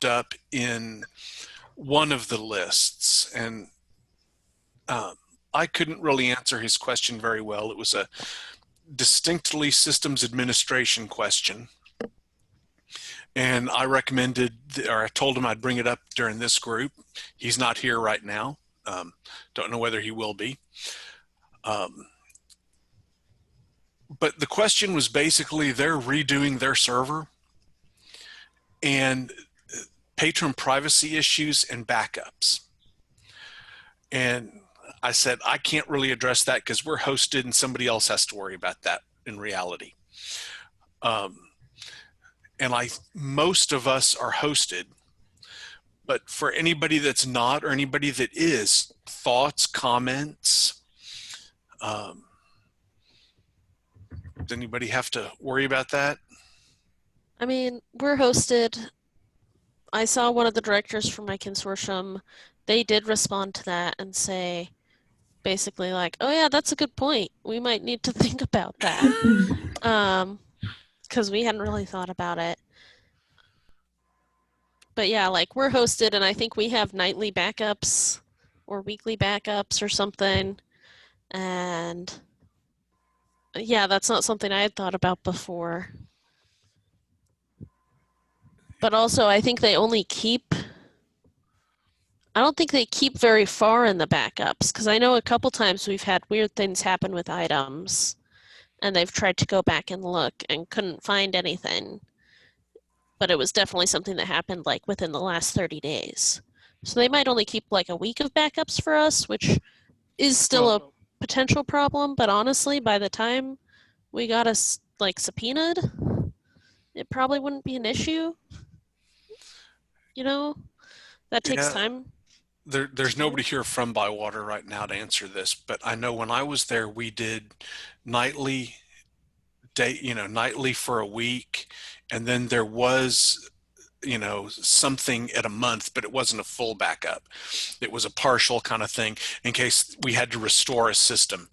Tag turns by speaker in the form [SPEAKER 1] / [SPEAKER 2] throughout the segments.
[SPEAKER 1] up in one of the lists, and I couldn't really answer his question very well. It was a distinctly systems administration question. And I recommended, or I told him I'd bring it up during this group. He's not here right now. Don't know whether he will be. But the question was basically they're redoing their server and patron privacy issues and backups. And I said, I can't really address that because we're hosted and somebody else has to worry about that in reality. And most of us are hosted, but for anybody that's not, or anybody that is, thoughts, comments, does anybody have to worry about that?
[SPEAKER 2] I mean, we're hosted. I saw one of the directors from my consortium. They did respond to that and say basically like, oh yeah, that's a good point. We might need to think about that. Because we hadn't really thought about it. But yeah, like we're hosted and I think we have nightly backups or weekly backups or something. And yeah, that's not something I had thought about before. But also, I think they only keep. I don't think they keep very far in the backups because I know a couple times we've had weird things happen with items and they've tried to go back and look and couldn't find anything. But it was definitely something that happened like within the last 30 days. So they might only keep like a week of backups for us, which is still a potential problem. But honestly, by the time we got us like subpoenaed, it probably wouldn't be an issue. You know, that takes time.
[SPEAKER 1] There's nobody here from Bywater right now to answer this, but I know when I was there, we did nightly, nightly for a week, and then there was, something at a month, but it wasn't a full backup. It was a partial kind of thing in case we had to restore a system.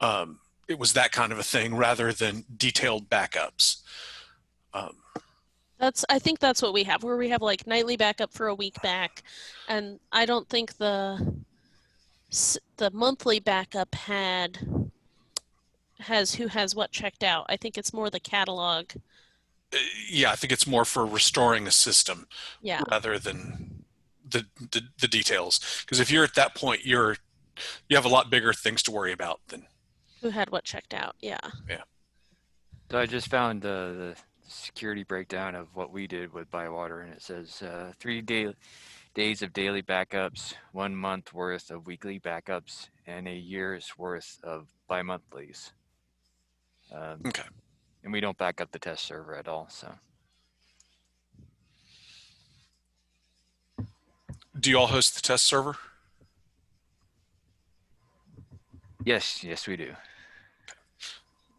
[SPEAKER 1] It was that kind of a thing rather than detailed backups.
[SPEAKER 2] I think that's what we have, where we have like nightly backup for a week back, and I don't think the monthly backup has who has what checked out. I think it's more the catalog.
[SPEAKER 1] Yeah, I think it's more for restoring a system,
[SPEAKER 2] Yeah,
[SPEAKER 1] rather than the details. Because if you're at that point, you have a lot bigger things to worry about than
[SPEAKER 2] who had what checked out. Yeah.
[SPEAKER 1] yeah.
[SPEAKER 3] So I just found the security breakdown of what we did with Bywater, and it says 3 days of daily backups, 1 month worth of weekly backups, and a year's worth of bi-monthlies.
[SPEAKER 1] Okay.
[SPEAKER 3] And we don't back up the test server at all. So.
[SPEAKER 1] Do you all host the test server?
[SPEAKER 3] Yes, we do.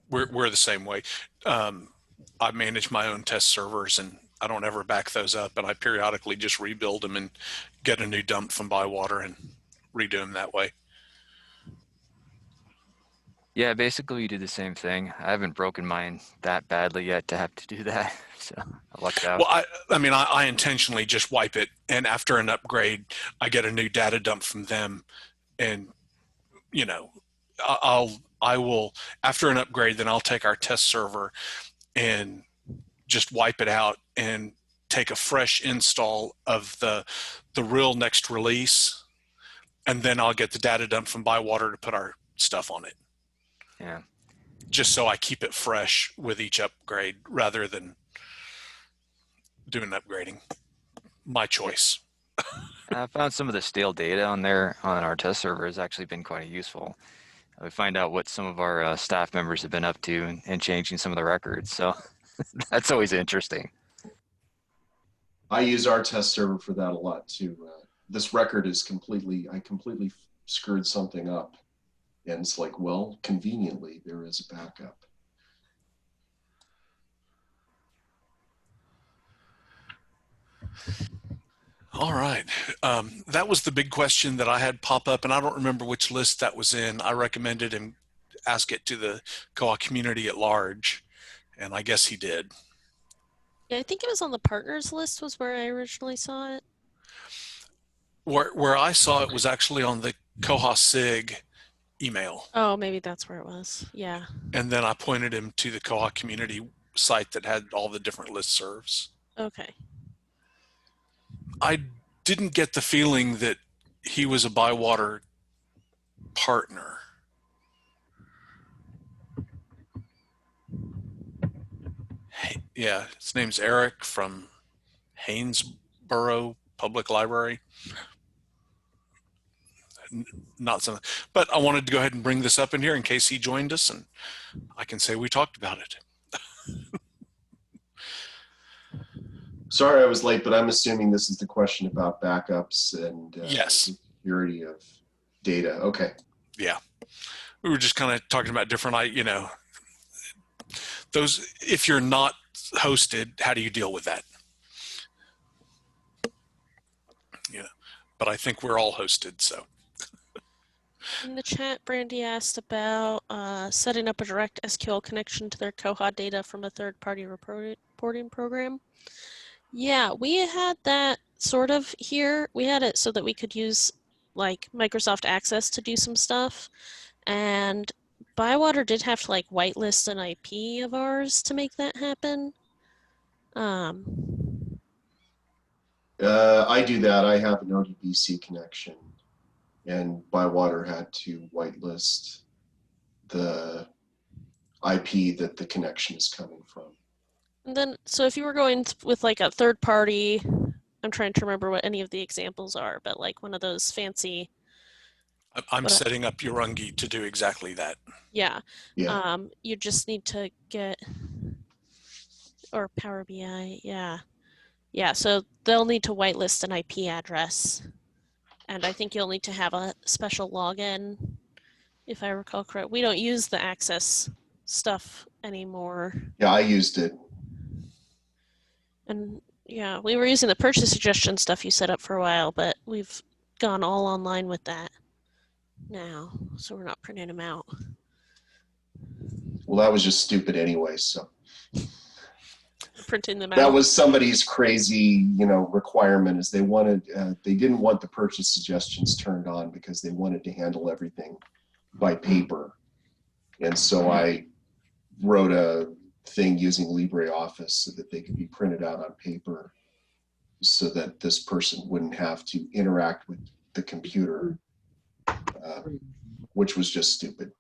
[SPEAKER 1] We're the same way. I manage my own test servers, and I don't ever back those up, and I periodically just rebuild them and get a new dump from Bywater and redo them that way.
[SPEAKER 3] Yeah, basically we do the same thing. I haven't broken mine that badly yet to have to do that, so I lucked out.
[SPEAKER 1] Well, I intentionally just wipe it, and after an upgrade, I get a new data dump from them, and I will after an upgrade, then I'll take our test server and just wipe it out and take a fresh install of the real next release, and then I'll get the data dump from Bywater to put our stuff on it.
[SPEAKER 3] Yeah.
[SPEAKER 1] Just so I keep it fresh with each upgrade rather than doing upgrading. My choice.
[SPEAKER 3] I found some of the stale data on our test server has actually been quite useful. We find out what some of our staff members have been up to and changing some of the records. So that's always interesting.
[SPEAKER 4] I use our test server for that a lot too. This record is I completely screwed something up. And it's like, well, conveniently, there is a backup.
[SPEAKER 1] All right. That was the big question that I had pop up, and I don't remember which list that was in. I recommended him ask it to the koha community at large, and I guess he did.
[SPEAKER 2] Yeah, I think it was on the partners list was where I originally saw it.
[SPEAKER 1] Where I saw it was actually on the koha-sig email.
[SPEAKER 2] Oh, maybe that's where it was. Yeah.
[SPEAKER 1] And then I pointed him to the koha community site that had all the different listservs.
[SPEAKER 2] Okay.
[SPEAKER 1] I didn't get the feeling that he was a Bywater partner. Yeah, his name's Eric from Haynesboro Public Library. Not something, but I wanted to go ahead and bring this up in here in case he joined us, and I can say we talked about it.
[SPEAKER 4] Sorry I was late, but I'm assuming this is the question about backups and
[SPEAKER 1] Yes.
[SPEAKER 4] security of data. Okay.
[SPEAKER 1] Yeah. We were just kind of talking about different, those, if you're not hosted, how do you deal with that? Yeah. But I think we're all hosted, so.
[SPEAKER 2] In the chat, Brandi asked about setting up a direct SQL connection to their Koha data from a third-party reporting program. Yeah, we had that sort of here. We had it so that we could use like Microsoft Access to do some stuff. And Bywater did have to like whitelist an IP of ours to make that happen.
[SPEAKER 4] I do that. I have an ODBC connection, and Bywater had to whitelist the IP that the connection is coming from.
[SPEAKER 2] And then, so if you were going with like a third party, I'm trying to remember what any of the examples are, but like one of those fancy.
[SPEAKER 1] I'm setting up Urungi to do exactly that.
[SPEAKER 2] Yeah.
[SPEAKER 4] Yeah.
[SPEAKER 2] You just need to get, or Power BI, yeah. Yeah, so they'll need to whitelist an IP address. And I think you'll need to have a special login, if I recall correct. We don't use the Access stuff anymore.
[SPEAKER 4] Yeah, I used it.
[SPEAKER 2] And yeah, we were using the purchase suggestion stuff you set up for a while, but we've gone all online with that now, so we're not printing them out.
[SPEAKER 4] Well, that was just stupid anyway, so.
[SPEAKER 2] Printing them out.
[SPEAKER 4] That was somebody's crazy, requirement is they wanted, they didn't want the purchase suggestions turned on because they wanted to handle everything by paper. And so I wrote a thing using LibreOffice so that they could be printed out on paper so that this person wouldn't have to interact with the computer, which was just stupid.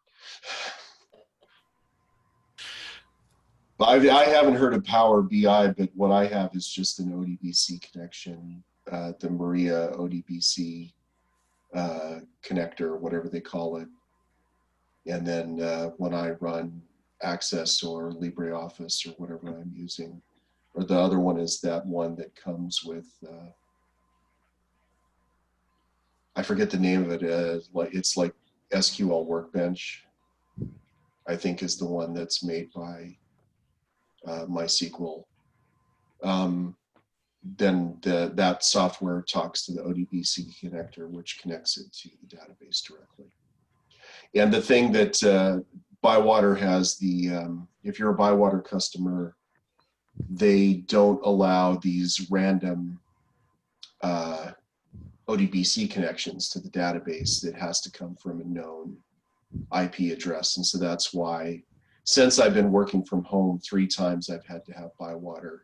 [SPEAKER 4] I haven't heard of Power BI, but what I have is just an ODBC connection, the Maria ODBC connector, whatever they call it. And then when I run Access or LibreOffice or whatever I'm using, or the other one is that one that comes with, I forget the name of it, it's like SQL Workbench, I think is the one that's made by MySQL. Then that software talks to the ODBC connector, which connects it to the database directly. And the thing that Bywater has, if you're a Bywater customer, they don't allow these random ODBC connections to the database. That has to come from a known IP address. And so that's why, since I've been working from home, 3 times I've had to have Bywater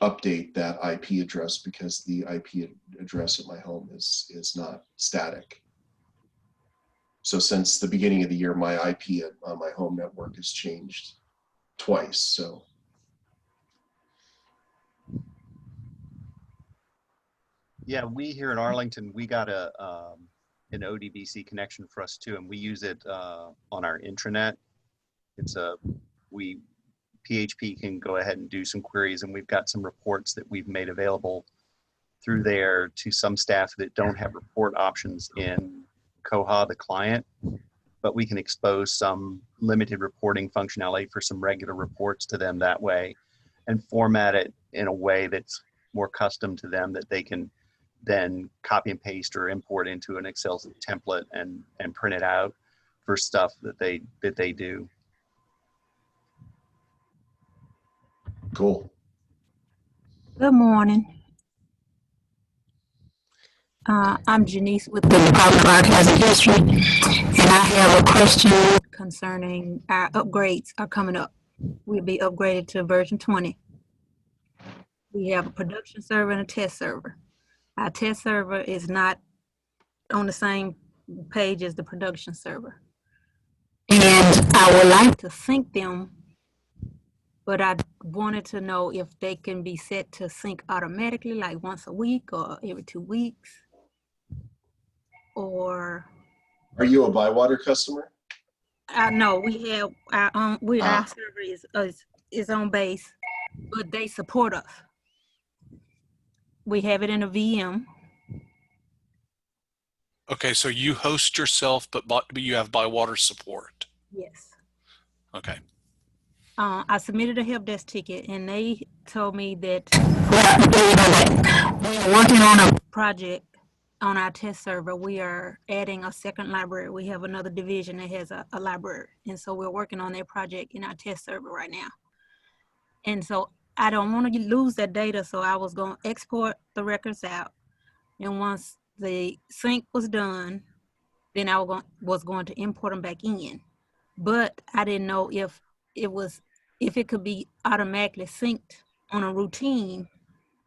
[SPEAKER 4] update that IP address because the IP address at my home is not static. So since the beginning of the year, my IP on my home network has changed twice. So
[SPEAKER 5] yeah, we here in Arlington, we got an ODBC connection for us too, and we use it on our intranet. It's PHP can go ahead and do some queries, and we've got some reports that we've made available through there to some staff that don't have report options in Koha, the client, but we can expose some limited reporting functionality for some regular reports to them that way and format it in a way that's more custom to them that they can then copy and paste or import into an Excel template and print it out for stuff that they do.
[SPEAKER 4] Cool.
[SPEAKER 6] Good morning. I'm Janice with the Department of Archives and History, and I have a question concerning our upgrades are coming up. We'll be upgraded to version 20. We have a production server and a test server. Our test server is not on the same page as the production server. And I would like to sync them, but I wanted to know if they can be set to sync automatically, like once a week or every 2 weeks. Or
[SPEAKER 4] Are you a Bywater customer?
[SPEAKER 6] no, we have our own. Our server is on base, but they support us. We have it in a VM.
[SPEAKER 1] Okay, so you host yourself, but you have Bywater support.
[SPEAKER 6] Yes.
[SPEAKER 1] Okay.
[SPEAKER 6] I submitted a help desk ticket, and they told me that we're working on a project on our test server. We are adding a second library. We have another division that has a library. And so we're working on that project in our test server right now. And so I don't want to lose that data. So I was going to export the records out. And once the sync was done, then I was going to import them back in. But I didn't know if it could be automatically synced on a routine.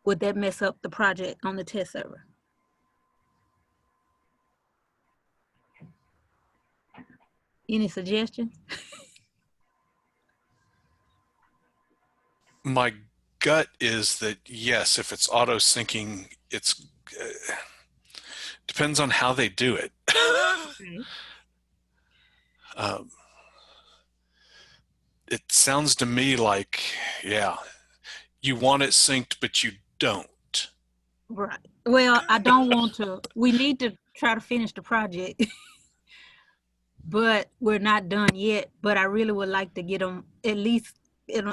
[SPEAKER 6] Would that mess up the project on the test server? Any suggestions?
[SPEAKER 1] My gut is that yes, if it's auto syncing, it's depends on how they do it.
[SPEAKER 6] Okay.
[SPEAKER 1] It sounds to me like, yeah, you want it synced, but you don't.
[SPEAKER 6] Right. Well, I don't want to. We need to try to finish the project, but we're not done yet. But I really would like to get them at least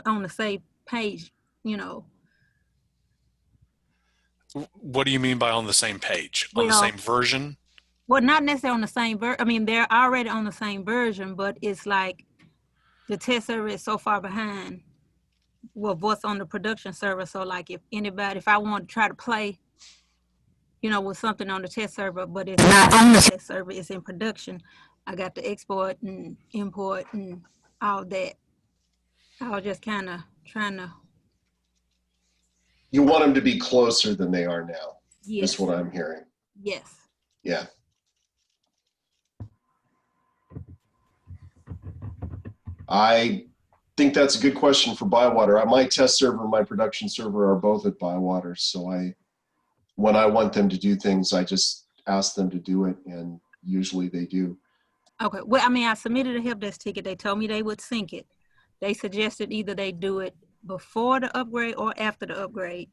[SPEAKER 6] on the same page, you know.
[SPEAKER 1] What do you mean by on the same page? On the
[SPEAKER 6] Well,
[SPEAKER 1] same version?
[SPEAKER 6] Well, not necessarily on the same version. I mean, they're already on the same version, but it's like the test server is so far behind with what's on the production server. So like if I want to try to play, you know, with something on the test server, but it's not on the test server, it's in production, I got to export and import and all that. I was just kind of trying to.
[SPEAKER 4] You want them to be closer than they are now.
[SPEAKER 6] Yes.
[SPEAKER 4] Is what I'm hearing.
[SPEAKER 6] Yes.
[SPEAKER 4] Yeah. I think that's a good question for Bywater. My test server and my production server are both at Bywater. So when I want them to do things, I just ask them to do it, and usually they do.
[SPEAKER 6] Okay. Well, I mean, I submitted a help desk ticket. They told me they would sync it. They suggested either they do it before the upgrade or after the upgrade.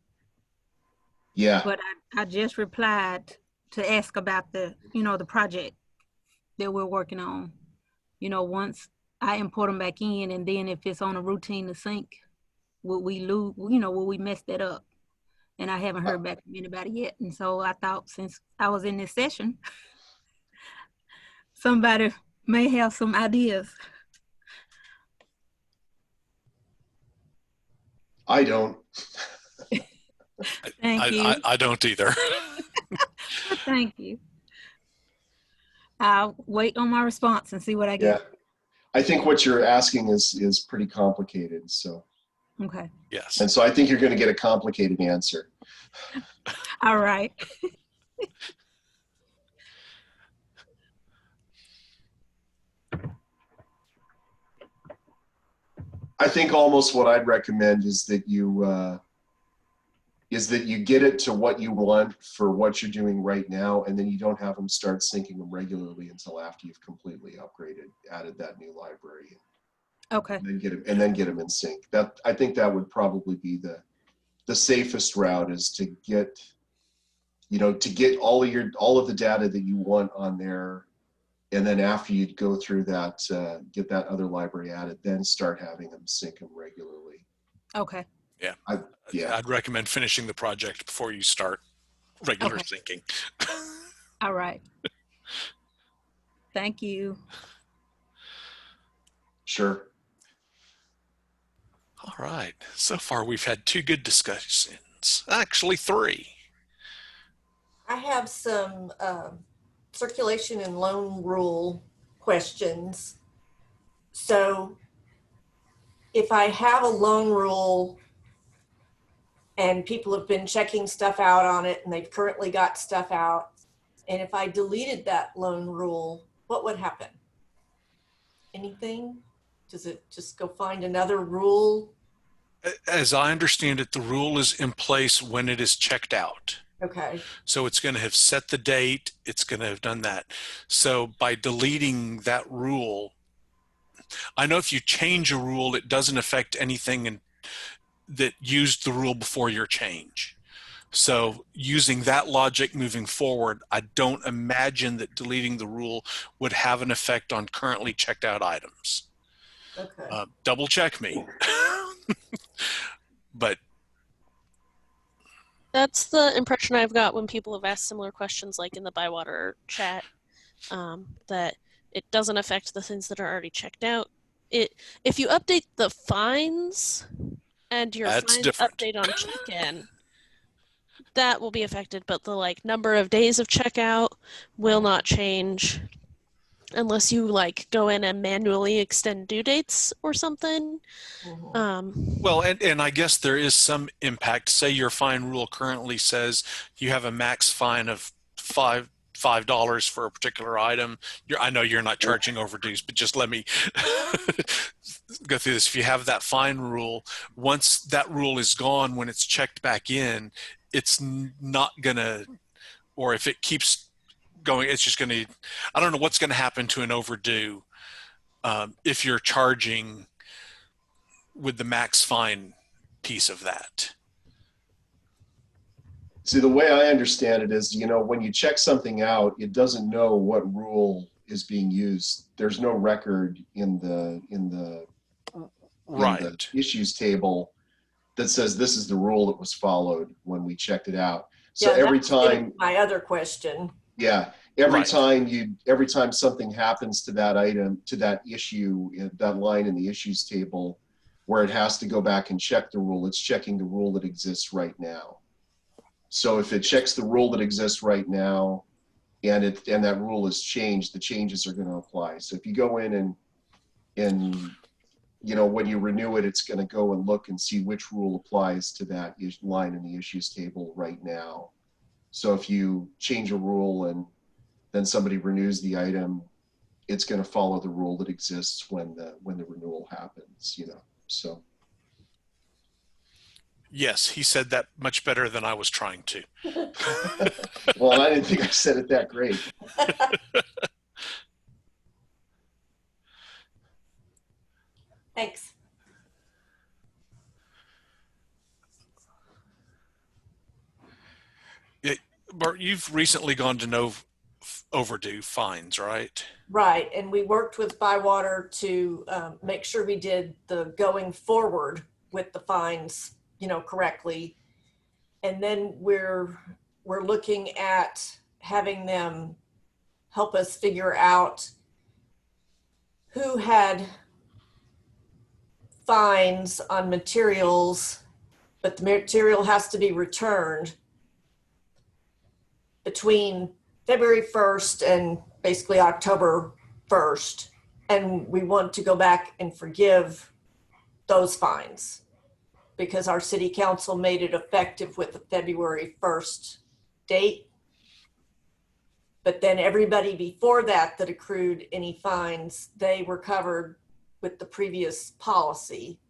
[SPEAKER 4] Yeah.
[SPEAKER 6] But I just replied to ask about the project that we're working on. You know, once I import them back in, and then if it's on a routine to sync, will we mess that up? And I haven't heard back from anybody yet. And so I thought, since I was in this session, somebody may have some ideas.
[SPEAKER 4] I don't.
[SPEAKER 6] Thank you.
[SPEAKER 1] I don't either.
[SPEAKER 6] Thank you. I'll wait on my response and see what I get.
[SPEAKER 4] Yeah. I think what you're asking is pretty complicated. So.
[SPEAKER 6] Okay.
[SPEAKER 1] Yes.
[SPEAKER 4] And so I think you're going to get a complicated answer.
[SPEAKER 6] All right.
[SPEAKER 4] I think almost what I'd recommend is that you get it to what you want for what you're doing right now, and then you don't have them start syncing them regularly until after you've completely added that new library.
[SPEAKER 6] Okay.
[SPEAKER 4] And then get them in sync. I think that would probably be the safest route, is to get all of the data that you want on there, and then after you go through that, get that other library added, then start having them sync them regularly.
[SPEAKER 6] Okay.
[SPEAKER 1] Yeah.
[SPEAKER 4] Yeah.
[SPEAKER 1] I'd recommend finishing the project before you start regular syncing.
[SPEAKER 6] All right. Thank you.
[SPEAKER 4] Sure.
[SPEAKER 1] All right. So far, we've had 2 good discussions. Actually, 3.
[SPEAKER 7] I have some circulation and loan rule questions. So if I have a loan rule and people have been checking stuff out on it and they've currently got stuff out, and if I deleted that loan rule, what would happen? Anything? Does it just go find another rule?
[SPEAKER 1] As I understand it, the rule is in place when it is checked out.
[SPEAKER 7] Okay.
[SPEAKER 1] So it's going to have set the date. It's going to have done that. So by deleting that rule, I know if you change a rule, it doesn't affect anything that used the rule before your change. So using that logic moving forward, I don't imagine that deleting the rule would have an effect on currently checked out items.
[SPEAKER 7] Okay.
[SPEAKER 1] Double check me. But
[SPEAKER 2] That's the impression I've got when people have asked similar questions, like in the Bywater chat, that it doesn't affect the things that are already checked out. If you update the fines and your
[SPEAKER 1] That's
[SPEAKER 2] fines
[SPEAKER 1] different.
[SPEAKER 2] update on check-in, that will be affected, but the number of days of checkout will not change unless you go in and manually extend due dates or something.
[SPEAKER 1] Well, and I guess there is some impact. Say your fine rule currently says you have a max fine of $5 for a particular item. I know you're not charging overdues, but just let me go through this. If you have that fine rule, once that rule is gone, when it's checked back in, it's not gonna, or if it keeps going, it's just gonna, I don't know what's gonna happen to an overdue if you're charging with the max fine piece of that.
[SPEAKER 4] See, the way I understand it is, when you check something out, it doesn't know what rule is being used. There's no record in the issues table that says this is the rule that was followed when we checked it out. So
[SPEAKER 7] yeah,
[SPEAKER 4] every
[SPEAKER 7] that's
[SPEAKER 4] time,
[SPEAKER 7] my other question.
[SPEAKER 4] yeah, every time something happens to that item, to that issue, that line in the issues table, where it has to go back and check the rule, it's checking the rule that exists right now. So if it checks the rule that exists right now, and that rule is changed, the changes are going to apply. So if you go in and when you renew it, it's going to go and look and see which rule applies to that line in the issues table right now. So if you change a rule and then somebody renews the item, it's going to follow the rule that exists when the renewal happens. So.
[SPEAKER 1] Yes, he said that much better than I was trying to.
[SPEAKER 4] Well, I didn't think I said it that great.
[SPEAKER 7] Thanks.
[SPEAKER 1] Bart, you've recently gone to no overdue fines, right?
[SPEAKER 7] Right, and we worked with Bywater to make sure we did the going forward with the fines, correctly. And then we're looking at having them help us figure out who had fines on materials, but the material has to be returned between February 1st and basically October 1st. And we want to go back and forgive those fines because our city council made it effective with the February 1st date. But then everybody before that accrued any fines, they were covered with the previous policy.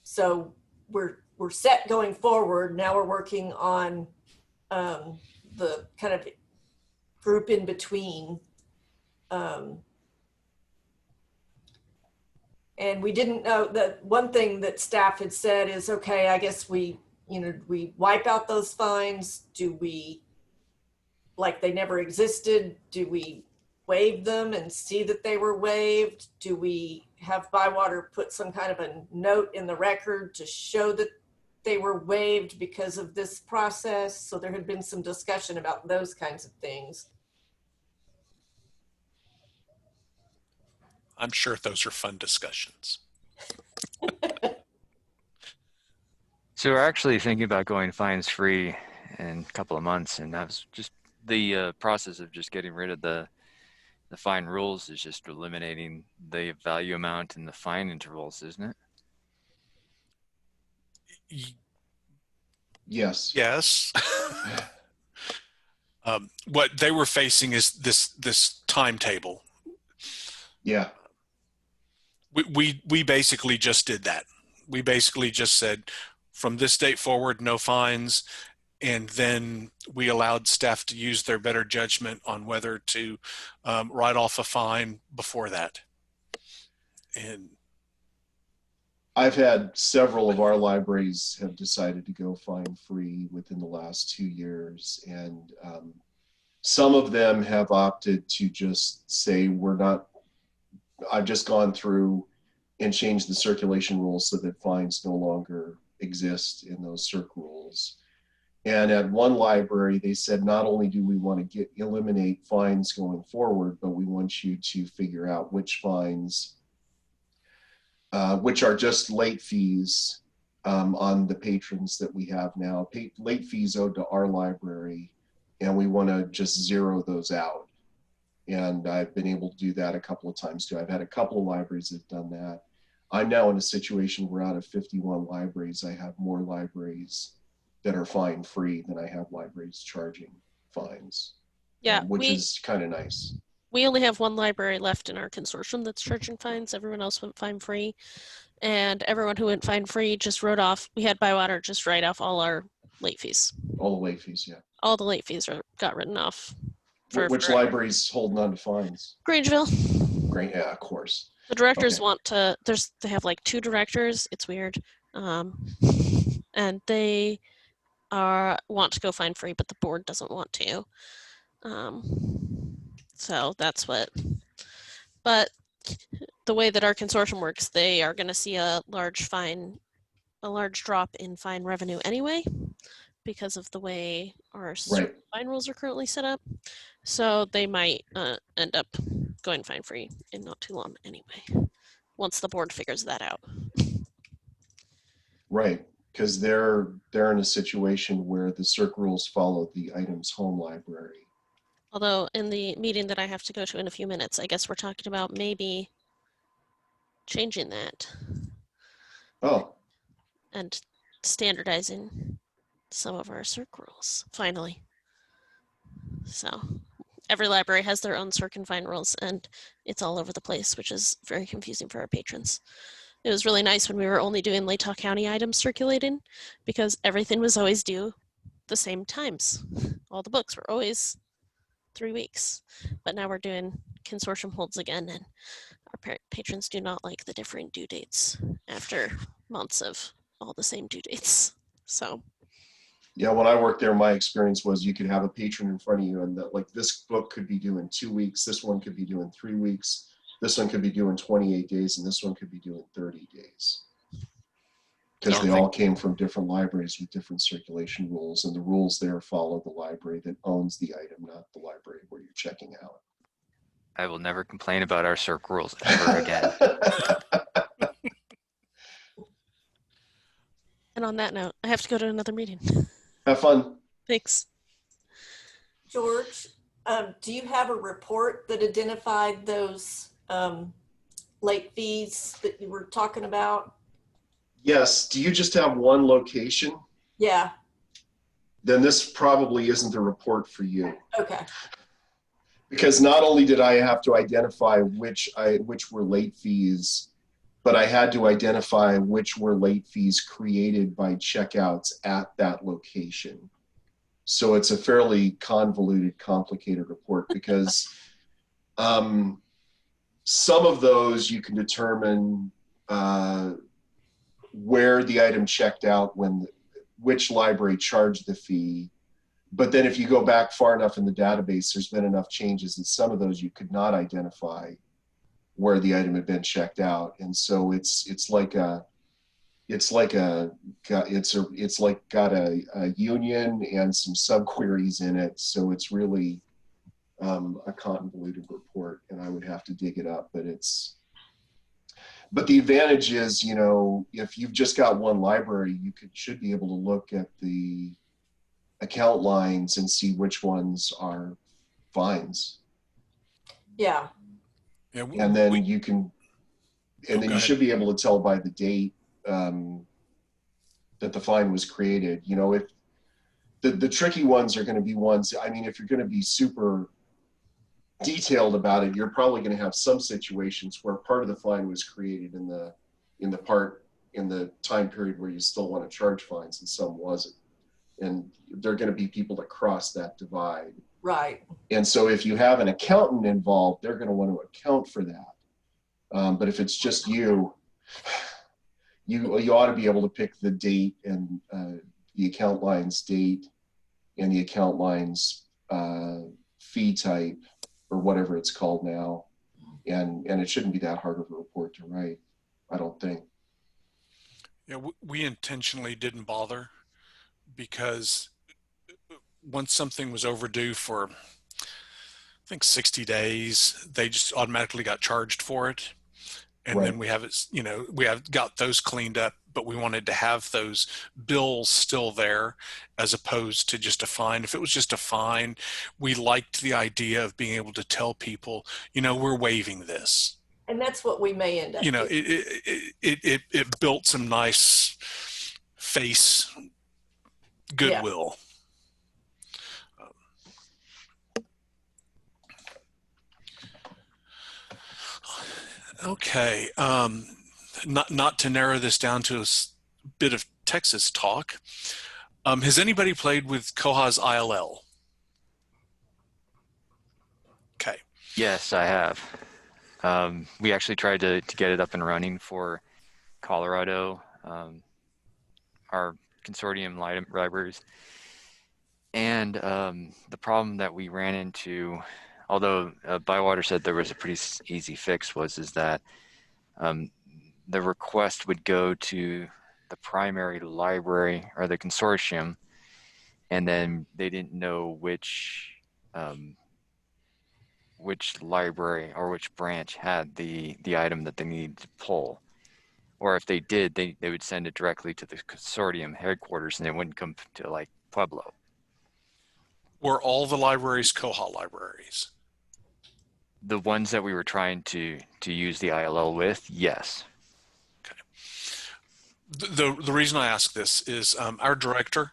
[SPEAKER 7] So we're set going forward. Now we're working on the kind of group in between. And we didn't know that one thing that staff had said is, okay, I guess we wipe out those fines. Do we, like they never existed? Do we waive them and see that they were waived? Do we have Bywater put some kind of a note in the record to show that they were waived because of this process? So there had been some discussion about those kinds of things.
[SPEAKER 1] I'm sure those are fun discussions.
[SPEAKER 3] So we're actually thinking about going fines free in a couple of months, and that's just the process of just getting rid of the fine rules is just eliminating the value amount and the fine intervals, isn't it?
[SPEAKER 4] Yes.
[SPEAKER 1] Yes. What they were facing is this timetable.
[SPEAKER 4] Yeah.
[SPEAKER 1] We basically just did that. We basically just said, from this date forward, no fines. And then we allowed staff to use their better judgment on whether to write off a fine before that. And
[SPEAKER 4] I've had several of our libraries have decided to go fine free within the last 2 years. And some of them have opted to just say, I've just gone through and changed the circulation rules so that fines no longer exist in those circ rules. And at one library, they said, not only do we want to eliminate fines going forward, but we want you to figure out which fines, which are just late fees on the patrons that we have now, late fees owed to our library, and we want to just zero those out. And I've been able to do that a couple of times too. I've had a couple of libraries that have done that. I'm now in a situation where out of 51 libraries, I have more libraries that are fine free than I have libraries charging fines.
[SPEAKER 2] Yeah,
[SPEAKER 4] which is kind of nice.
[SPEAKER 2] We only have one library left in our consortium that's charging fines. Everyone else went fine free. And everyone who went fine free just wrote off, we had Bywater just write off all our late fees.
[SPEAKER 4] All the late fees, yeah.
[SPEAKER 2] All the late fees got written off.
[SPEAKER 4] Which library's holding on to fines?
[SPEAKER 2] Grangeville.
[SPEAKER 4] Yeah, of course.
[SPEAKER 2] The directors want to, they have like 2 directors. It's weird. And they want to go fine free, but the board doesn't want to. So that's what, but the way that our consortium works, they are going to see a large drop in fine revenue anyway, because of the way our fine rules are currently set up. So they might end up going fine free in not too long anyway, once the board figures that out.
[SPEAKER 4] Right, because they're in a situation where the circ rules follow the item's home library.
[SPEAKER 2] Although in the meeting that I have to go to in a few minutes, I guess we're talking about maybe changing that.
[SPEAKER 4] Oh.
[SPEAKER 2] And standardizing some of our circ rules, finally. So every library has their own circ and fine rules, and it's all over the place, which is very confusing for our patrons. It was really nice when we were only doing Latah County items circulating, because everything was always due the same times. All the books were always 3 weeks, but now we're doing consortium holds again, and our patrons do not like the differing due dates after months of all the same due dates. So
[SPEAKER 4] yeah, when I worked there, my experience was you could have a patron in front of you, and that, like, this book could be due in 2 weeks, this one could be due in 3 weeks, this one could be due in 28 days, and this one could be due in 30 days. Because they all came from different libraries with different circulation rules, and the rules there follow the library that owns the item, not the library where you're checking out.
[SPEAKER 3] I will never complain about our circ rules ever again.
[SPEAKER 2] And on that note, I have to go to another meeting.
[SPEAKER 4] Have fun.
[SPEAKER 2] Thanks.
[SPEAKER 7] George, do you have a report that identified those late fees that you were talking about?
[SPEAKER 4] Yes. Do you just have one location?
[SPEAKER 7] Yeah.
[SPEAKER 4] Then this probably isn't the report for you.
[SPEAKER 7] Okay.
[SPEAKER 4] Because not only did I have to identify which were late fees, but I had to identify which were late fees created by checkouts at that location. So it's a fairly convoluted, complicated report because some of those you can determine where the item checked out, which library charged the fee. But then if you go back far enough in the database, there's been enough changes that some of those you could not identify where the item had been checked out. And so it's like got a union and some subqueries in it. So it's really a convoluted report, and I would have to dig it up, but But the advantage is, you know, if you've just got one library, you should be able to look at the account lines and see which ones are fines.
[SPEAKER 7] Yeah.
[SPEAKER 1] Yeah,
[SPEAKER 4] And then you can, and then
[SPEAKER 1] go
[SPEAKER 4] you
[SPEAKER 1] ahead.
[SPEAKER 4] should be able to tell by the date that the fine was created. You know, if the tricky ones are going to be ones, I mean, if you're going to be super detailed about it, you're probably going to have some situations where part of the fine was created in the time period where you still want to charge fines and some wasn't. And there are going to be people that cross that divide.
[SPEAKER 7] Right.
[SPEAKER 4] And so if you have an accountant involved, they're going to want to account for that. But if it's just you ought to be able to pick the date and the account line's date and the account line's fee type or whatever it's called now. And it shouldn't be that hard of a report to write, I don't think.
[SPEAKER 1] Yeah, we intentionally didn't bother because once something was overdue for, I think 60 days, they just automatically got charged for it. And then we have it, you know, we have got those cleaned up, but we wanted to have those bills still there as opposed to just a fine. If it was just a fine, we liked the idea of being able to tell people, you know, we're waiving this.
[SPEAKER 7] And that's what we may end up
[SPEAKER 1] You know,
[SPEAKER 7] doing.
[SPEAKER 1] it built some nice face goodwill. Okay, not to narrow this down to a bit of Texas talk. Has anybody played with Koha's ILL? Okay.
[SPEAKER 3] Yes, I have. We actually tried to get it up and running for Colorado, our consortium libraries. And the problem that we ran into, although Bywater said there was a pretty easy fix, is that the request would go to the primary library or the consortium, and then they didn't know which library or which branch had the item that they needed to pull. Or if they did, they would send it directly to the consortium headquarters and it wouldn't come to like Pueblo.
[SPEAKER 1] Were all the libraries Koha libraries?
[SPEAKER 3] The ones that we were trying to use the ILL with, yes.
[SPEAKER 1] Okay. The reason I ask this is our director,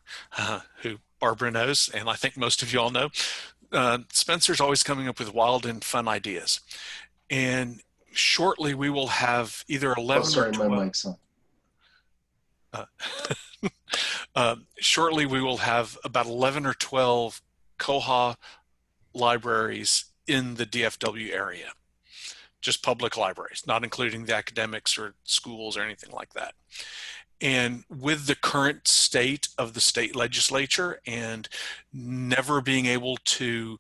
[SPEAKER 1] who Barbara knows, and I think most of you all know, Spencer's always coming up with wild and fun ideas. And shortly we will have either 11 or 12.
[SPEAKER 4] My mic's on.
[SPEAKER 1] Shortly we will have about 11 or 12 Koha libraries in the DFW area, just public libraries, not including the academics or schools or anything like that. And with the current state of the state legislature and never being able to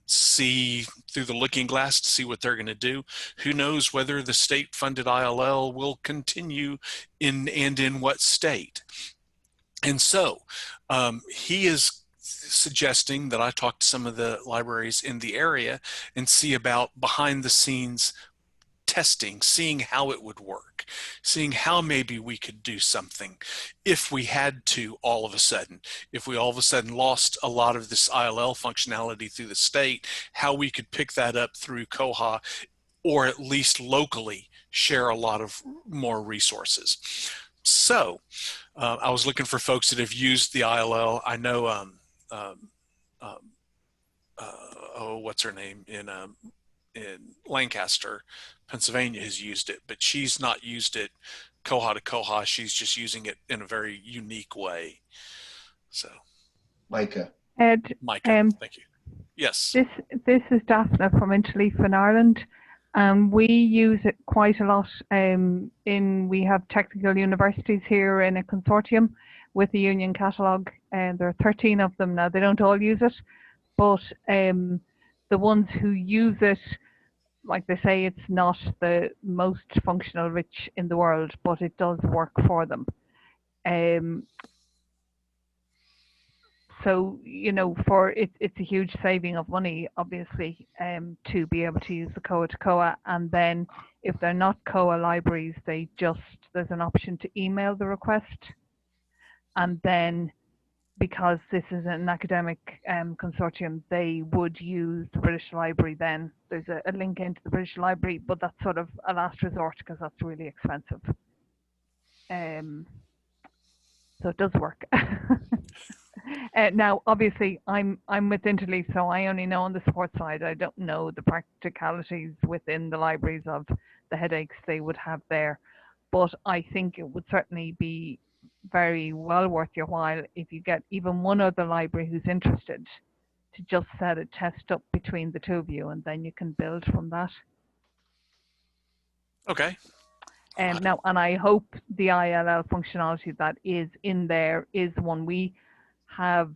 [SPEAKER 1] see through the looking glass to see what they're going to do, who knows whether the state funded ILL will continue in what state. And so he is suggesting that I talk to some of the libraries in the area and see about behind the scenes testing, seeing how it would work, seeing how maybe we could do something if we had to all of a sudden, if we all of a sudden lost a lot of this ILL functionality through the state, how we could pick that up through Koha or at least locally share a lot of more resources. So I was looking for folks that have used the ILL. I know, what's her name in Lancaster, Pennsylvania has used it, but she's not used it Koha to Koha. She's just using it in a very unique way. So,
[SPEAKER 4] Micah.
[SPEAKER 8] Ed,
[SPEAKER 1] Micah, thank you. Yes.
[SPEAKER 8] This is Daphne from Interleaf in Ireland. We use it quite a lot. We have technical universities here in a consortium with the Union Catalogue, and there are 13 of them now. They don't all use it, but the ones who use it, like they say, it's not the most functional rich in the world, but it does work for them. So, you know, for it's a huge saving of money, obviously, to be able to use the koha to koha. And then if they're not koha libraries, there's an option to email the request. And then because this is an academic consortium, they would use the British Library then. There's a link into the British Library, but that's sort of a last resort because that's really expensive. So it does work. Now, obviously, I'm with Interleaf, so I only know on the support side. I don't know the practicalities within the libraries of the headaches they would have there. But I think it would certainly be very well worth your while if you get even one other library who's interested to just set a test up between the two of you, and then you can build from that.
[SPEAKER 1] Okay.
[SPEAKER 8] Now, and I hope the ILL functionality that is in there is one. We have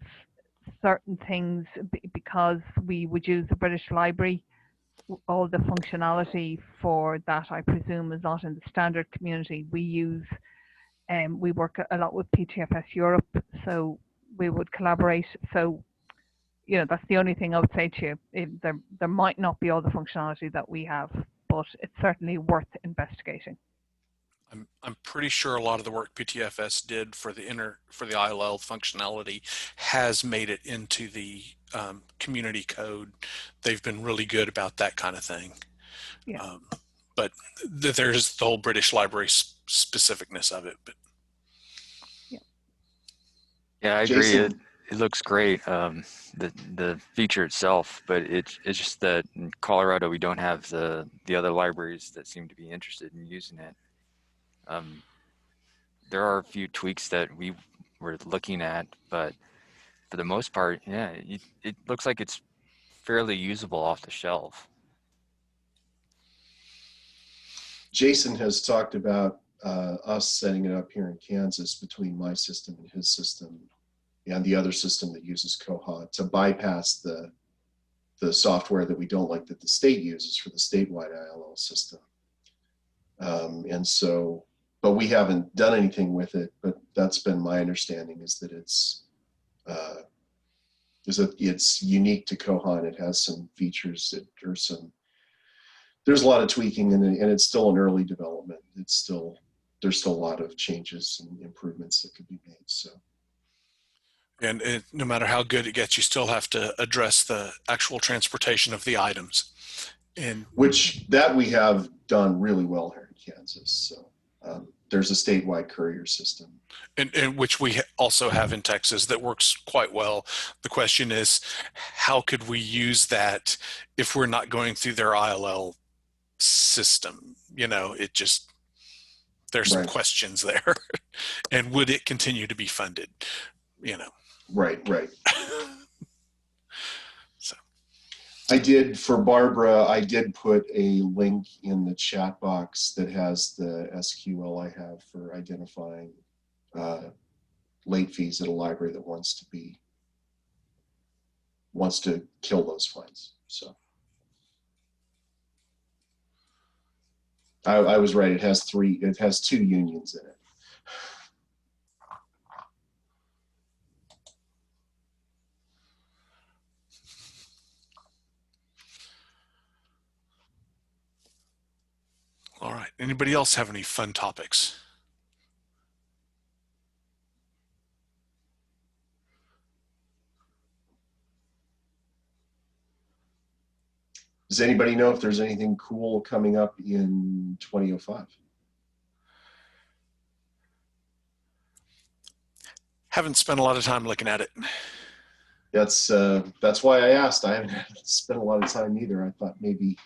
[SPEAKER 8] certain things because we would use the British Library. All the functionality for that, I presume, is not in the standard community. We use, we work a lot with PTFS Europe, so we would collaborate. So, you know, that's the only thing I would say to you. There might not be all the functionality that we have, but it's certainly worth investigating.
[SPEAKER 1] I'm pretty sure a lot of the work PTFS did for the ILL functionality has made it into the community code. They've been really good about that kind of thing.
[SPEAKER 8] Yeah.
[SPEAKER 1] But there's the whole British Library specificness of it. But
[SPEAKER 3] yeah, I agree.
[SPEAKER 4] Jason?
[SPEAKER 3] It looks great, the feature itself, but it's just that in Colorado we don't have the other libraries that seem to be interested in using it. There are a few tweaks that we were looking at, but for the most part, yeah, it looks like it's fairly usable off the shelf.
[SPEAKER 4] Jason has talked about us setting it up here in Kansas between my system and his system and the other system that uses koha to bypass the software that we don't like that the state uses for the statewide ILL system. And so, but we haven't done anything with it, but that's been my understanding is that it's unique to koha and it has some features that are there's a lot of tweaking and it's still an early development. There's still a lot of changes and improvements that could be made. So.
[SPEAKER 1] And no matter how good it gets, you still have to address the actual transportation of the items. And
[SPEAKER 4] which that we have done really well here in Kansas. So there's a statewide courier system.
[SPEAKER 1] And which we also have in Texas that works quite well. The question is, how could we use that if we're not going through their ILL system? You know, there's some questions there. And would it continue to be funded? You know.
[SPEAKER 4] Right.
[SPEAKER 1] So
[SPEAKER 4] I did, for Barbara, I did put a link in the chat box that has the SQL I have for identifying late fees at a library that wants to kill those fines. So I was right. It has two unions in it.
[SPEAKER 1] all right. Anybody else have any fun topics?
[SPEAKER 4] Does anybody know if there's anything cool coming up in 2005?
[SPEAKER 1] Haven't spent a lot of time looking at it.
[SPEAKER 4] That's why I asked. I haven't spent a lot of time either. I thought maybe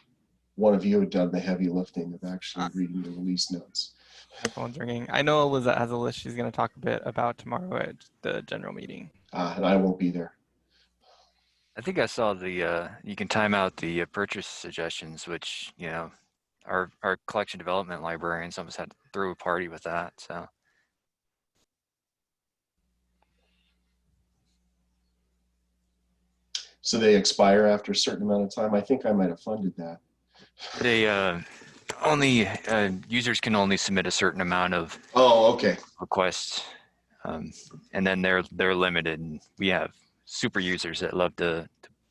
[SPEAKER 4] one of you had done the heavy lifting of actually reading the release notes.
[SPEAKER 9] My phone's ringing. I know Liza has a list she's going to talk a bit about tomorrow at the general meeting.
[SPEAKER 4] And I won't be there.
[SPEAKER 3] I think I saw you can time out the purchase suggestions, which, you know, our collection development librarians almost had to throw a party with that.
[SPEAKER 4] So they expire after a certain amount of time. I think I might have funded that.
[SPEAKER 3] They only users can only submit a certain amount of
[SPEAKER 4] okay
[SPEAKER 3] requests, and then they're limited. And we have super users that love to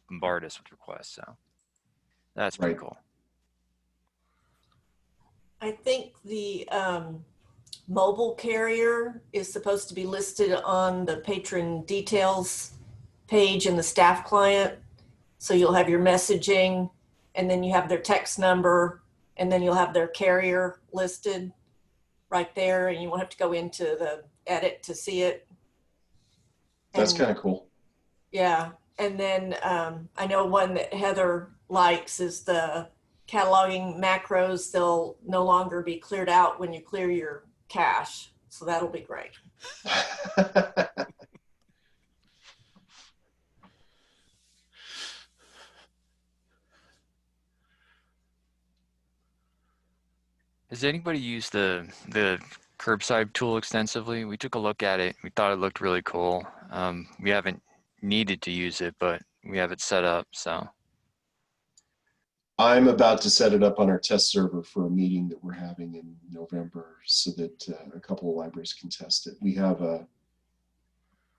[SPEAKER 3] bombard us with requests. So that's pretty
[SPEAKER 4] Right.
[SPEAKER 3] cool.
[SPEAKER 7] I think the mobile carrier is supposed to be listed on the patron details page in the staff client. So you'll have your messaging, and then you have their text number, and then you'll have their carrier listed right there, and you won't have to go into the edit to see it.
[SPEAKER 4] That's
[SPEAKER 7] And
[SPEAKER 4] kind of cool.
[SPEAKER 7] yeah, and then I know one that Heather likes is the cataloging macros. They'll no longer be cleared out when you clear your cache. So that'll be great.
[SPEAKER 3] Has anybody used the curbside tool extensively? We took a look at it. We thought it looked really cool. We haven't needed to use it, but we have it set up. So
[SPEAKER 4] I'm about to set it up on our test server for a meeting that we're having in November so that a couple of libraries can test it. We have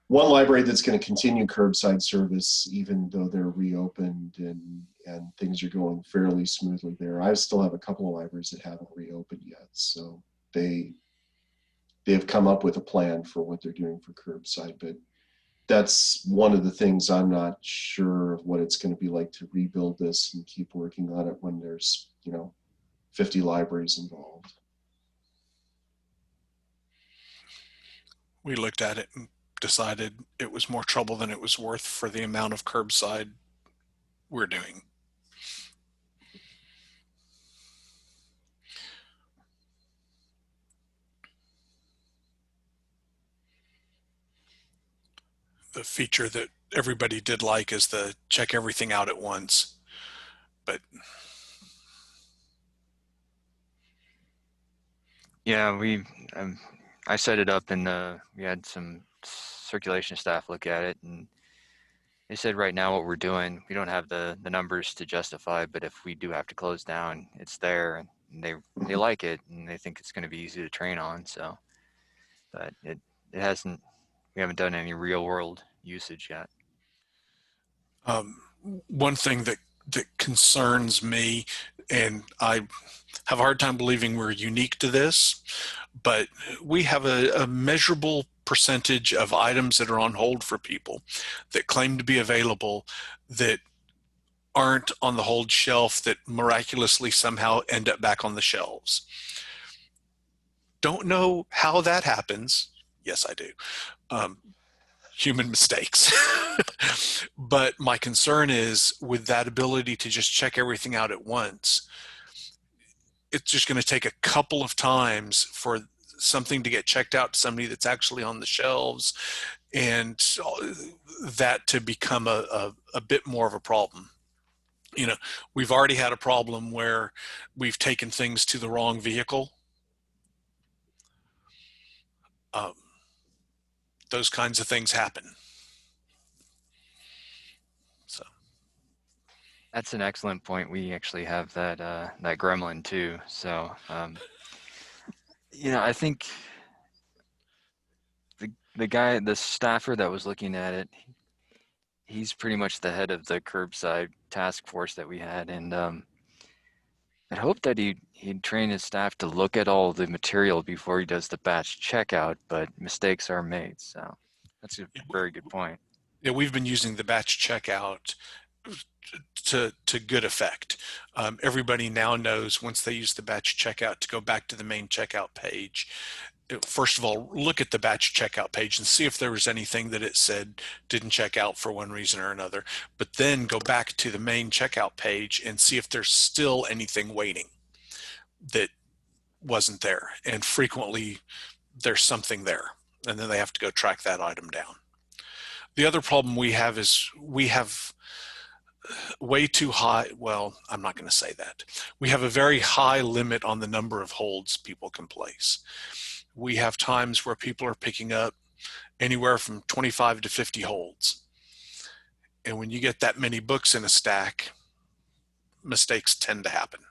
[SPEAKER 4] one library that's going to continue curbside service even though they're reopened and things are going fairly smoothly there. I still have a couple of libraries that haven't reopened yet. So they have come up with a plan for what they're doing for curbside, but that's one of the things I'm not sure of what it's going to be like to rebuild this and keep working on it when there's, 50 libraries involved.
[SPEAKER 1] We looked at it and decided it was more trouble than it was worth for the amount of curbside we're doing. The feature that everybody did like is the check everything out at once, but
[SPEAKER 3] yeah, I set it up and we had some circulation staff look at it, and they said right now what we're doing, we don't have the numbers to justify, but if we do have to close down, it's there, and they like it, and they think it's going to be easy to train on. So, but it hasn't. We haven't done any real world usage yet.
[SPEAKER 1] One thing that concerns me, and I have a hard time believing we're unique to this, but we have a measurable percentage of items that are on hold for people that claim to be available that aren't on the hold shelf that miraculously somehow end up back on the shelves. Don't know how that happens. Yes, I do. Human mistakes. But my concern is with that ability to just check everything out at once, it's just going to take a couple of times for something to get checked out to somebody that's actually on the shelves, and that to become a bit more of a problem. We've already had a problem where we've taken things to the wrong vehicle. Those kinds of things happen. So
[SPEAKER 3] that's an excellent point. We actually have that gremlin too. So I think the staffer that was looking at it, he's pretty much the head of the curbside task force that we had, and I'd hope that he'd train his staff to look at all the material before he does the batch checkout, but mistakes are made. So that's a very good point.
[SPEAKER 1] Yeah, we've been using the batch checkout to good effect. Everybody now knows once they use the batch checkout to go back to the main checkout page. First of all, look at the batch checkout page and see if there was anything that it said didn't check out for one reason or another. But then go back to the main checkout page and see if there's still anything waiting that wasn't there. And frequently there's something there, and then they have to go track that item down. The other problem we have is we have way too high, well, I'm not going to say that. We have a very high limit on the number of holds people can place. We have times where people are picking up anywhere from 25 to 50 holds. And when you get that many books in a stack, mistakes tend to happen.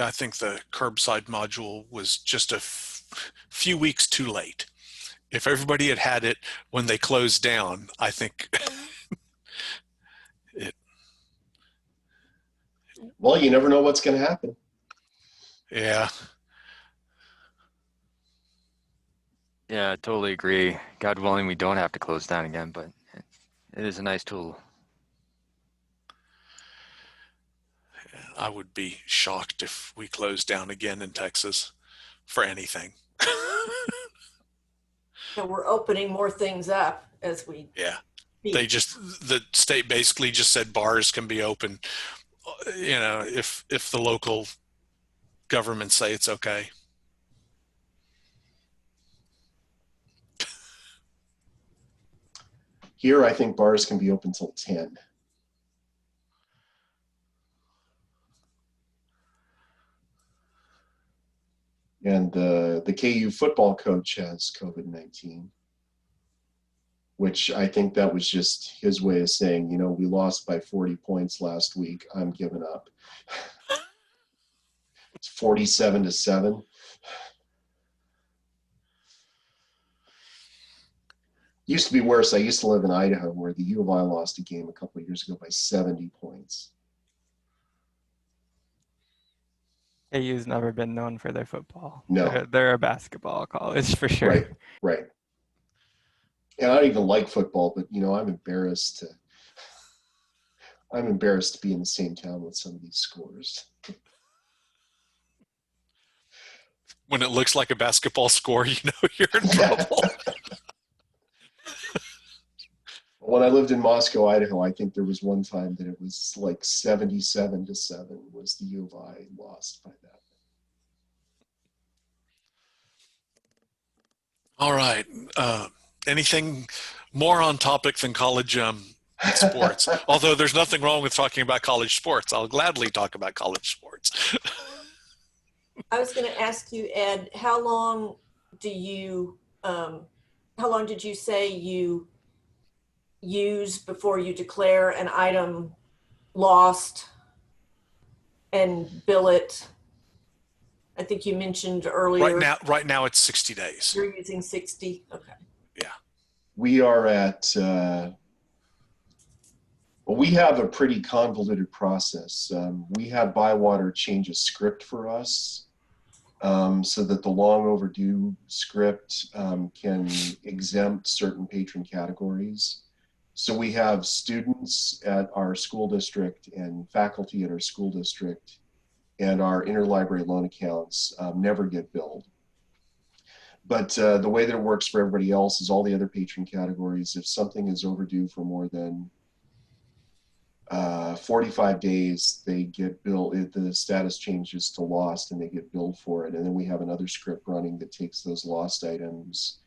[SPEAKER 1] I think the curbside module was just a few weeks too late. If everybody had had it when they closed down, I think it.
[SPEAKER 4] Well, you never know what's going to happen.
[SPEAKER 1] Yeah.
[SPEAKER 3] Yeah, I totally agree. God willing, we don't have to close down again, but it is a nice tool.
[SPEAKER 1] I would be shocked if we closed down again in Texas for anything.
[SPEAKER 7] So we're opening more things up as we
[SPEAKER 1] Yeah.
[SPEAKER 7] speak.
[SPEAKER 1] The state basically just said bars can be open, you know, if the local governments say it's okay.
[SPEAKER 4] Here, I think bars can be open till 10. And the KU football coach has COVID-19, which I think that was just his way of saying, you know, we lost by 40 points last week. I'm giving up. It's 47-7. Used to be worse. I used to live in Idaho, where the U of I lost a game a couple of years ago by 70 points.
[SPEAKER 9] AU's never been known for their football.
[SPEAKER 4] No.
[SPEAKER 9] They're a basketball college for sure.
[SPEAKER 4] Right, right. And I don't even like football, but you know, I'm embarrassed to be in the same town with some of these scores.
[SPEAKER 1] When it looks like a basketball score, you know you're in trouble.
[SPEAKER 4] When I lived in Moscow, Idaho, I think there was one time that it was like 77-7 was the U of I lost by that.
[SPEAKER 1] All right. Anything more on topic than college sports? Although there's nothing wrong with talking about college sports. I'll gladly talk about college sports.
[SPEAKER 7] I was going to ask you, Ed, how long did you say you use before you declare an item lost and bill it? I think you mentioned earlier.
[SPEAKER 1] Right now it's 60 days.
[SPEAKER 7] You're using 60? Okay.
[SPEAKER 1] Yeah.
[SPEAKER 4] We are at, well, we have a pretty convoluted process. We have Bywater change a script for us so that the long overdue script can exempt certain patron categories. So we have students at our school district and faculty at our school district, and our interlibrary loan accounts never get billed. But the way that it works for everybody else is all the other patron categories, if something is overdue for more than 45 days, they get billed, the status changes to lost and they get billed for it. And then we have another script running that takes those lost items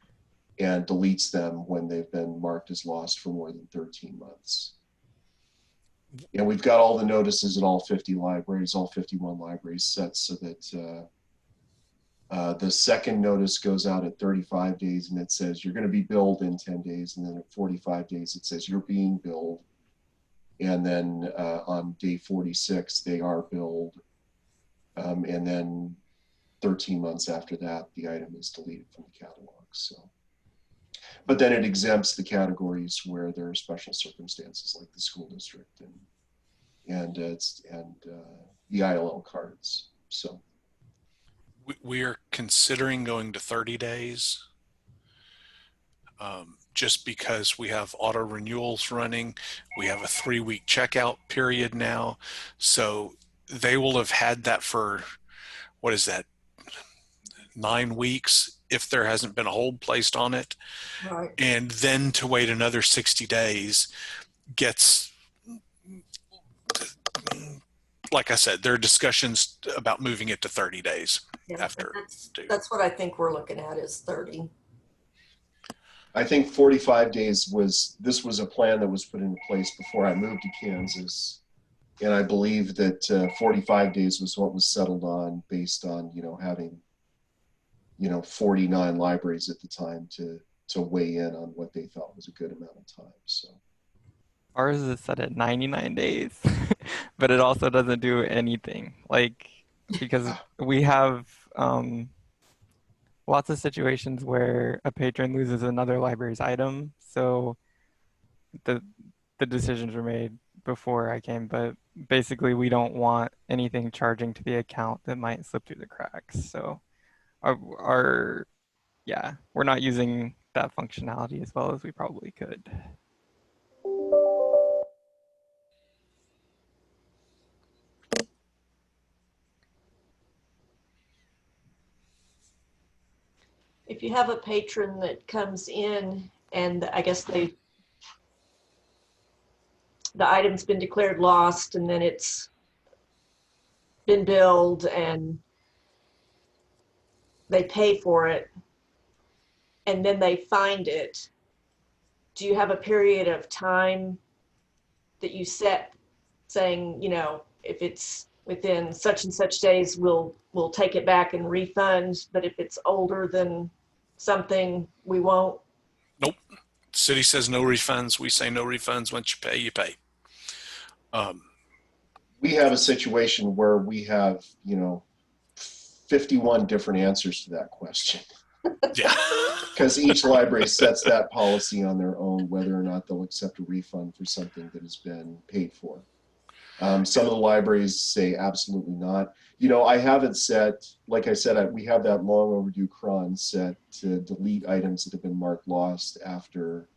[SPEAKER 4] and deletes them when they've been marked as lost for more than 13 months. And we've got all the notices in all 50 libraries, all 51 libraries set so that the second notice goes out at 35 days and it says you're going to be billed in 10 days. And then at 45 days, it says you're being billed. And then on day 46, they are billed. And then 13 months after that, the item is deleted from the catalog. So, but then it exempts the categories where there are special circumstances like the school district and the ILL cards. So
[SPEAKER 1] we are considering going to 30 days just because we have auto renewals running. We have a 3-week checkout period now. So they will have had that for, what is that, 9 weeks if there hasn't been a hold placed on it.
[SPEAKER 7] Right.
[SPEAKER 1] And then to wait another 60 days gets, like I said, there are discussions about moving it to 30 days after.
[SPEAKER 7] That's what I think we're looking at is 30.
[SPEAKER 4] I think 45 days this was a plan that was put into place before I moved to Kansas. And I believe that 45 days was what was settled on based on, having 49 libraries at the time to weigh in on what they thought was a good amount of time. So
[SPEAKER 9] Ours is set at 99 days, but it also doesn't do anything. Like because we have lots of situations where a patron loses another library's item. So the decisions were made before I came, but basically we don't want anything charging to the account that might slip through the cracks. So yeah, we're not using that functionality as well as we probably could.
[SPEAKER 7] If you have a patron that comes in and I guess the item's been declared lost and then it's been billed and they pay for it and then they find it, do you have a period of time that you set saying, you know, if it's within such and such days, we'll take it back and refund, but if it's older than something, we won't?
[SPEAKER 1] Nope. City says no refunds. We say no refunds. Once you pay, you pay.
[SPEAKER 4] We have a situation where we have, 51 different answers to that question.
[SPEAKER 1] Yeah.
[SPEAKER 4] Because each library sets that policy on their own, whether or not they'll accept a refund for something that has been paid for. Some of the libraries say absolutely not. I have it set, like I said, we have that long overdue cron set to delete items that have been marked lost after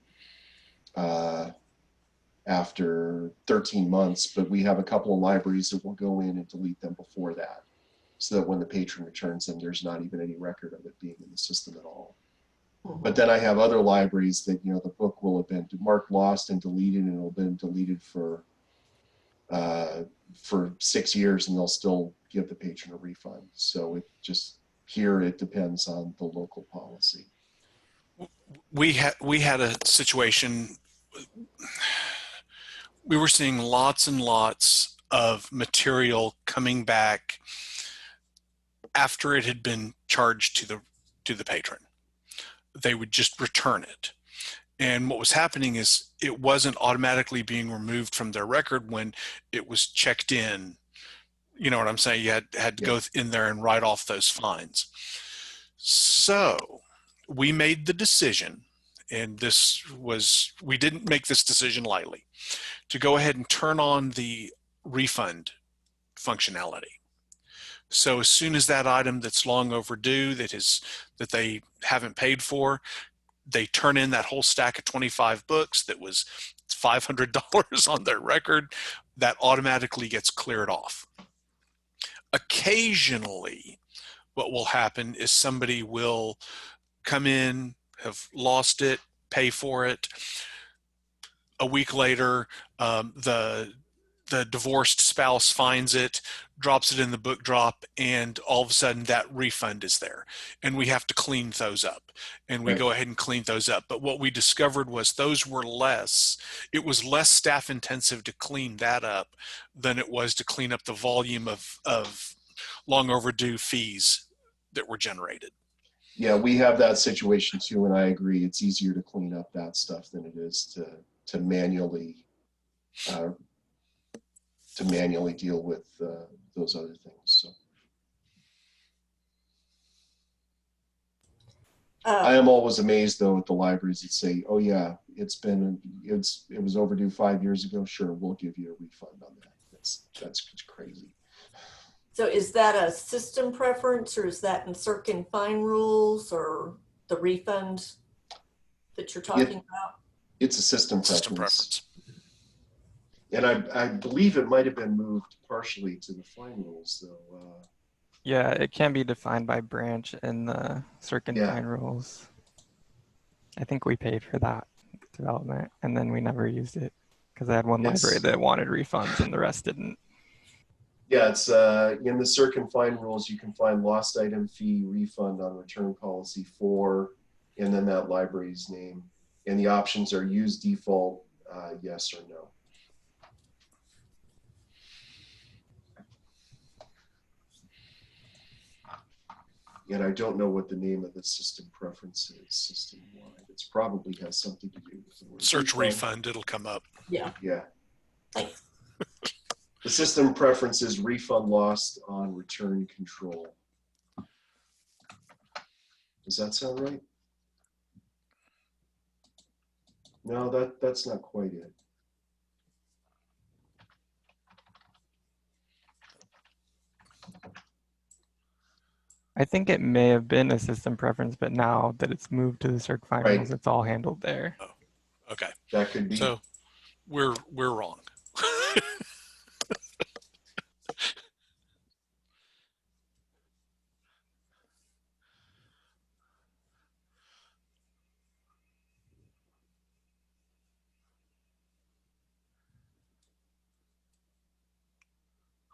[SPEAKER 4] 13 months, but we have a couple of libraries that will go in and delete them before that, so that when the patron returns them, there's not even any record of it being in the system at all. But then I have other libraries that, the book will have been marked lost and deleted, and it'll have been deleted for 6 years, and they'll still give the patron a refund. So it depends on the local policy.
[SPEAKER 1] We had a situation. We were seeing lots and lots of material coming back after it had been charged to the patron. They would just return it. And what was happening is it wasn't automatically being removed from their record when it was checked in. You know what I'm saying? You had to go in there and write off those fines. So we made the decision, and we didn't make this decision lightly, to go ahead and turn on the refund functionality. So as soon as that item that's long overdue, that they haven't paid for, they turn in that whole stack of 25 books that was $500 on their record, that automatically gets cleared off. Occasionally, what will happen is somebody will come in, have lost it, pay for it. A week later, the divorced spouse finds it, drops it in the book drop, and all of a sudden that refund is there. And we have to clean those up. And we go ahead and clean those up. But what we discovered was it was less staff intensive to clean that up than it was to clean up the volume of long overdue fees that were generated.
[SPEAKER 4] Yeah, we have that situation too, and I agree. It's easier to clean up that stuff than it is to manually deal with those other things. So I am always amazed though at the libraries that say, "Oh yeah, it was overdue 5 years ago. Sure, we'll give you a refund on that." That's crazy.
[SPEAKER 7] So is that a system preference, or is that in Cirkin fine rules, or the refund that you're talking about?
[SPEAKER 4] It's a system preference. And I believe it might have been moved partially to the fine rules, though.
[SPEAKER 9] Yeah, it can be defined by branch in the Cirkin fine rules. I think we paid for that development, and then we never used it because I had one library that wanted refunds and the rest didn't.
[SPEAKER 4] Yeah, it's in the Cirkin fine rules, you can find lost item fee, refund on return policy 4, and then that library's name. And the options are use default, yes or no. And I don't know what the name of the system preference is, system-wide. It probably has something to do with the word
[SPEAKER 1] search refund, it'll come up.
[SPEAKER 7] Yeah.
[SPEAKER 4] Yeah.
[SPEAKER 7] Thanks.
[SPEAKER 4] The system preference is refund lost on return control. Does that sound right? No, that's not quite it.
[SPEAKER 9] I think it may have been a system preference, but now that it's moved to the circ finals, it's all handled there.
[SPEAKER 1] Oh, okay.
[SPEAKER 4] That could be.
[SPEAKER 1] So we're wrong.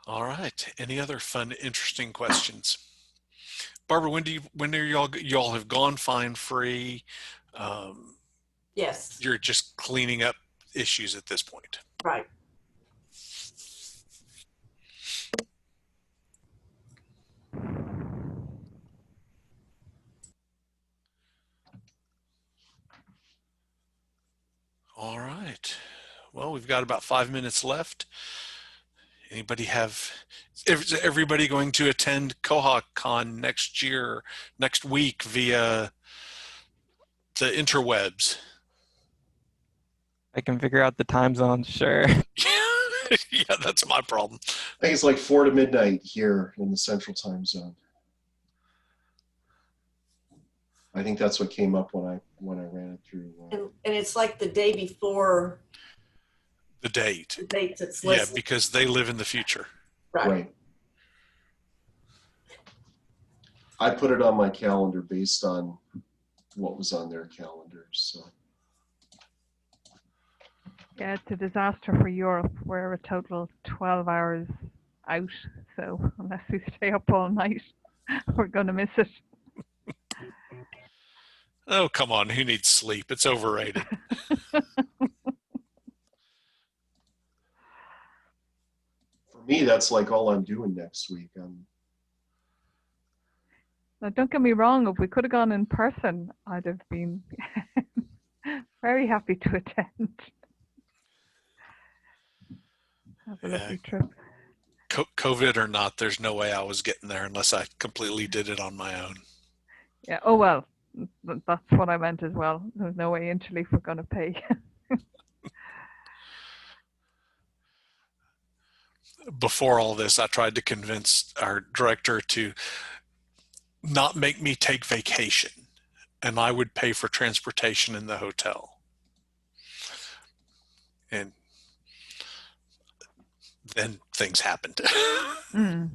[SPEAKER 1] All right. Any other fun, interesting questions? Barbara, when are y'all have gone fine free?
[SPEAKER 7] Yes,
[SPEAKER 1] You're just cleaning up issues at this point.
[SPEAKER 7] right.
[SPEAKER 1] All right. Well, we've got about 5 minutes left. Anybody is everybody going to attend KohaCon next week via the interwebs?
[SPEAKER 9] I can figure out the time zones, sure.
[SPEAKER 1] Yeah, that's my problem.
[SPEAKER 4] I think it's like 4 to midnight here in the central time zone. I think that's what came up when I ran it through.
[SPEAKER 7] And it's like the day before
[SPEAKER 1] The date.
[SPEAKER 7] the date that's
[SPEAKER 1] Yeah,
[SPEAKER 7] listed.
[SPEAKER 1] because they live in the future.
[SPEAKER 7] Right.
[SPEAKER 4] I put it on my calendar based on what was on their calendars. So.
[SPEAKER 8] Yeah, it's a disaster for Europe. We're a total 12 hours out. So unless we stay up all night, we're going to miss it.
[SPEAKER 1] Oh, come on. Who needs sleep? It's overrated.
[SPEAKER 4] For me, that's like all I'm doing next week.
[SPEAKER 8] Now, don't get me wrong. If we could have gone in person, I'd have been very happy to attend. Have a lovely trip.
[SPEAKER 1] COVID or not, there's no way I was getting there unless I completely did it on my own.
[SPEAKER 8] Yeah. Oh, well, that's what I meant as well. There's no way Interleaf were going to pay.
[SPEAKER 1] Before all this, I tried to convince our director to not make me take vacation, and I would pay for transportation in the hotel. And then things happened.
[SPEAKER 4] The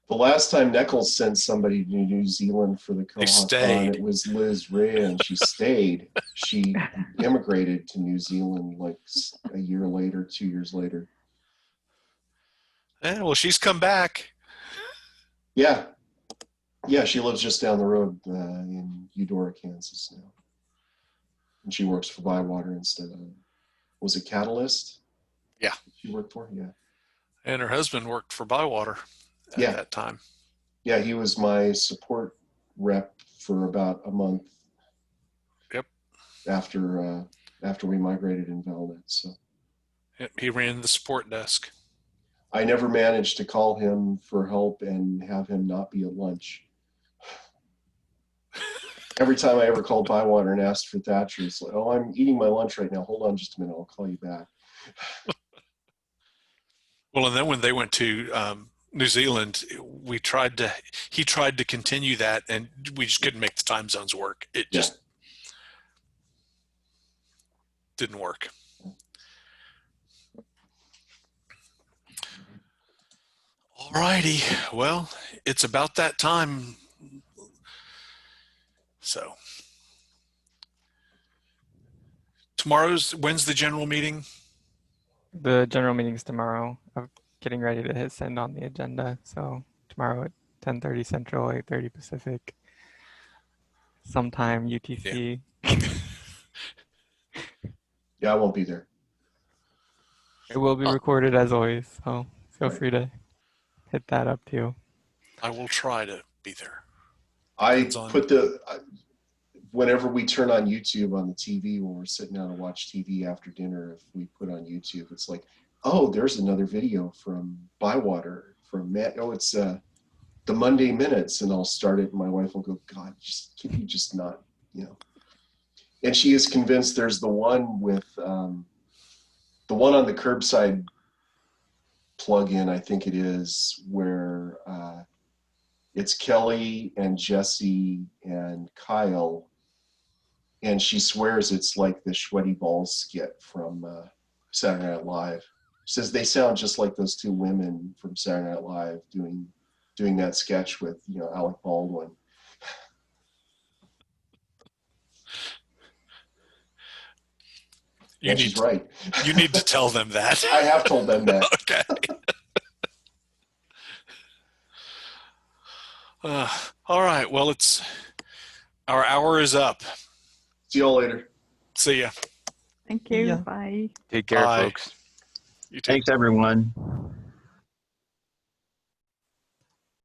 [SPEAKER 4] last time Nichols sent somebody to New Zealand for the KohaCon, it was Liz Ray, and she stayed. She immigrated to New Zealand like a year later, 2 years later.
[SPEAKER 1] Yeah, well, she's come back.
[SPEAKER 4] Yeah. Yeah, she lives just down the road in Eudora, Kansas now. And she works for Bywater instead of, was it Catalyst?
[SPEAKER 1] Yeah.
[SPEAKER 4] She worked for? Yeah.
[SPEAKER 1] And her husband worked for Bywater at that time.
[SPEAKER 4] Yeah, he was my support rep for about a month.
[SPEAKER 1] Yep.
[SPEAKER 4] After we migrated in Velnet, so.
[SPEAKER 1] He ran the support desk.
[SPEAKER 4] I never managed to call him for help and have him not be at lunch. Every time I ever called Bywater and asked for Thatcher, it's like, oh, I'm eating my lunch right now. Hold on just a minute. I'll call you back.
[SPEAKER 1] Well, and then when they went to New Zealand, he tried to continue that, and we just couldn't make the time zones work. It just didn't work. All righty. Well, it's about that time. So when's the general meeting?
[SPEAKER 9] The general meeting's tomorrow. I'm getting ready to hit send on the agenda. So tomorrow at 10:30 Central, 8:30 Pacific, sometime UTC.
[SPEAKER 4] Yeah, I won't be there.
[SPEAKER 9] It will be recorded as always, so feel free to hit that up too.
[SPEAKER 1] I will try to be there.
[SPEAKER 4] Whenever we turn on YouTube on the TV when we're sitting down to watch TV after dinner, if we put on YouTube, it's like, oh, there's another video from Bywater from Matt. Oh, it's the Monday Minutes, and I'll start it. And my wife will go, God, can you just not, you know? And she is convinced there's the one with the one on the curbside plug-in, I think it is, where it's Kelly and Jesse and Kyle, and she swears it's like the Sweaty Balls skit from Saturday Night Live. She says they sound just like those two women from Saturday Night Live doing that sketch with, you know, Alec Baldwin. And she's right.
[SPEAKER 1] You need to tell them that.
[SPEAKER 4] I have told them that.
[SPEAKER 1] Okay. All right. Well, our hour is up.
[SPEAKER 4] See y'all later.
[SPEAKER 1] See ya.
[SPEAKER 8] Thank you.
[SPEAKER 9] Yeah.
[SPEAKER 8] Bye.
[SPEAKER 3] Take care,
[SPEAKER 1] Bye.
[SPEAKER 3] folks.
[SPEAKER 1] You take
[SPEAKER 5] Thanks, everyone.